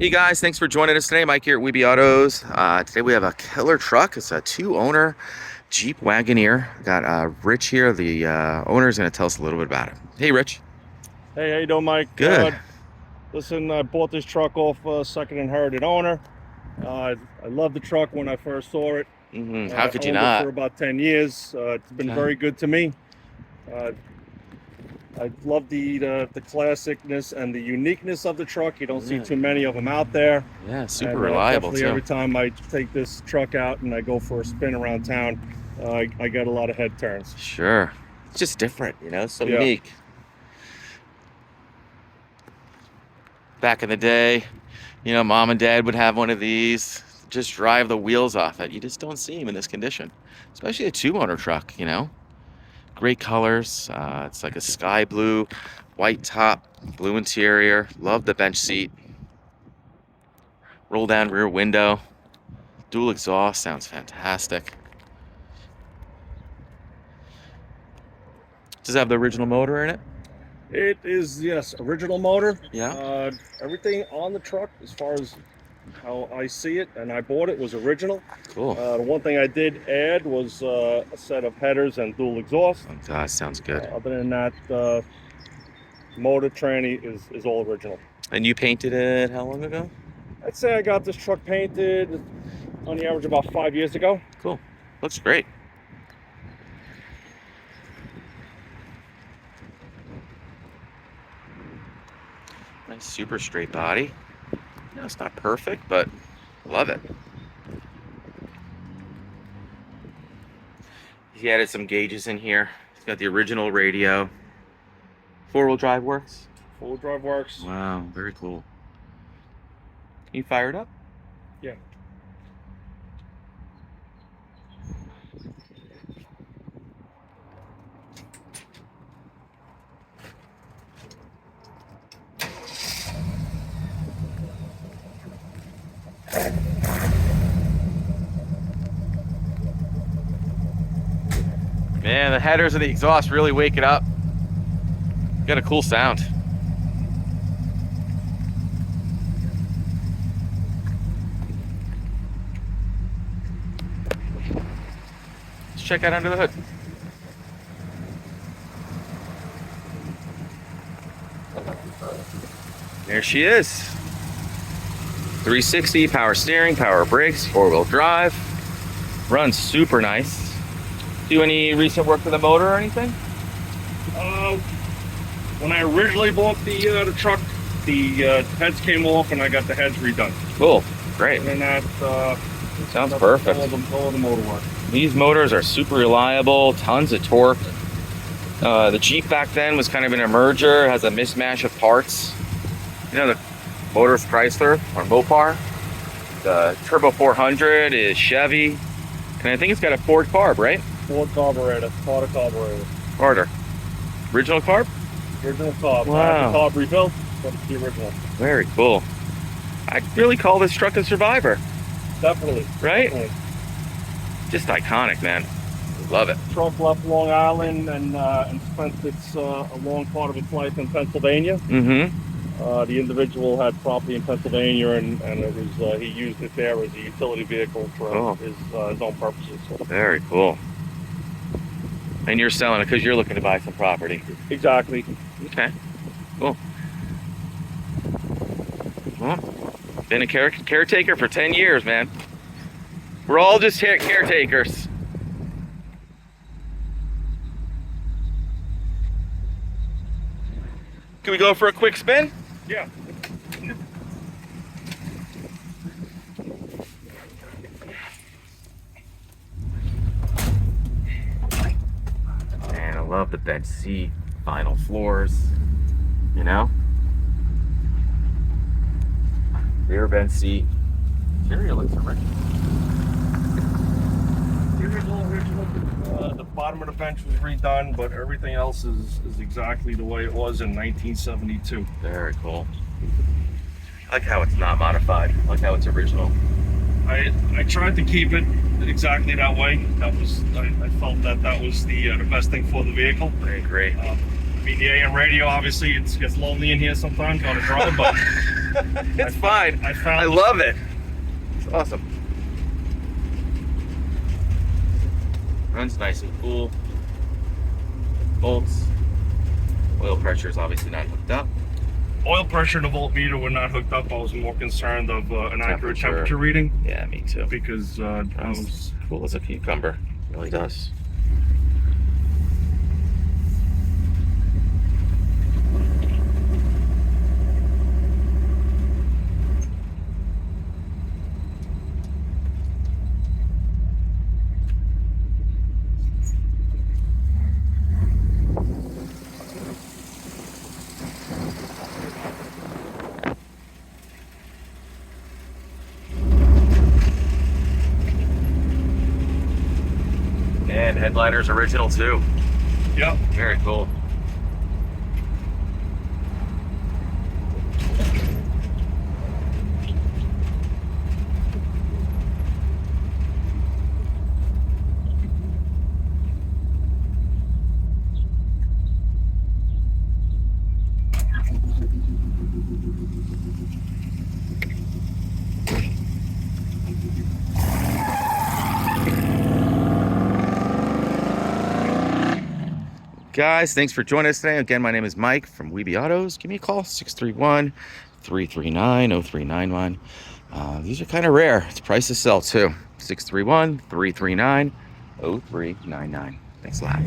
Hey guys, thanks for joining us today. Mike here at Weeby Autos. Today we have a killer truck. It's a two-owner Jeep Wagoneer. Got Rich here. The owner is going to tell us a little bit about it. Hey, Rich. Hey, how you doing, Mike? Good. Listen, I bought this truck off a second inherited owner. I love the truck when I first saw it. How could you owned not? it for about 10 years. It's been very good to me. I love the classicness and the uniqueness of the truck. You don't see too many of them out there. Yeah, super And, reliable definitely too. every time I take this truck out and I go for a spin around town, I get a lot of head turns. Sure. It's just different, you know, so Yeah. unique. Back in the day, you know, mom and dad would have one of these, just drive the wheels off it. You just don't see them in this condition, especially a two-owner truck, you know. Great colors. It's like a sky blue, white top, blue interior. Love the bench seat. Roll down rear window. Dual exhaust sounds fantastic. Does it have the original motor in it? It is, yes, original motor. Yeah. Everything on the truck, as far as how I see it, and I bought it, was original. Cool. The one thing I did add was a set of headers and dual exhaust. Oh, God, sounds good. Other than that, motor tranny is all original. And you painted it how long ago? I'd say I got this truck painted on the average about 5 years ago. Cool. Looks great. Nice super straight body. You know, it's not perfect, but love it. He added some gauges in here. He's got the original radio. Four-wheel drive works? Full drive works. Wow, very cool. Can you fire it up? Yeah. Man, the headers and the exhaust really wake it up. Got a cool sound. Let's check out under the hood. There she is. 360, power steering, power brakes, four-wheel drive. Runs super nice. Do any recent work to the motor or anything? When I originally bought the truck, the heads came off and I got the heads redone. Cool, great. Other than that, Sounds perfect. all the motor work. These motors are super reliable, tons of torque. The Jeep back then was kind of in a merger, has a mismatch of parts. You know, the motor's Chrysler or Mopar. The Turbo 400 is Chevy. And I think it's got a Ford carb, right? Ford carburetor, Carter carburetor. Carter. Original carb? Original carb. Wow. The carb rebuilt, but it's the original. Very cool. I'd really call this truck a survivor, Definitely. right? Definitely. Just iconic, man. Love it. Truck left Long Island and spent its a long part of its life in Pennsylvania. The individual had property in Pennsylvania, and it was he used it there as a utility vehicle for his own purposes. So. Very cool. And you're selling it because you're looking to buy some property. Exactly. Okay, cool. Well, been a caretaker for 10 years, man. We're all just caretakers. Can we go for a quick spin? Yeah. Man, I love the bench seat, vinyl floors, you know? Rear bench seat. Interior looks original. Original. The bottom of the bench was redone, but everything else is exactly the way it was in 1972. Very cool. I like how it's not modified. I like how it's original. I tried to keep it exactly that way. I felt that was the best thing for the vehicle. I agree. I mean, the AM radio, obviously, it gets lonely in here sometimes on a drive, but it's fine. I love it. It's awesome. Runs nice and cool. Volts. Oil pressure is obviously not hooked up. Oil pressure and the voltmeter were not hooked up. I was more concerned of an accurate temperature reading. Yeah, me too. Because runs cool as a cucumber. It really does. And headliner's original too. Yep. Very cool. Guys, thanks for joining us today. Again, my name is Mike from Weeby Autos. Give me a call, 631-339-0391. These are kind of rare. It's price to sell too. 631-339-0399. Thanks a lot.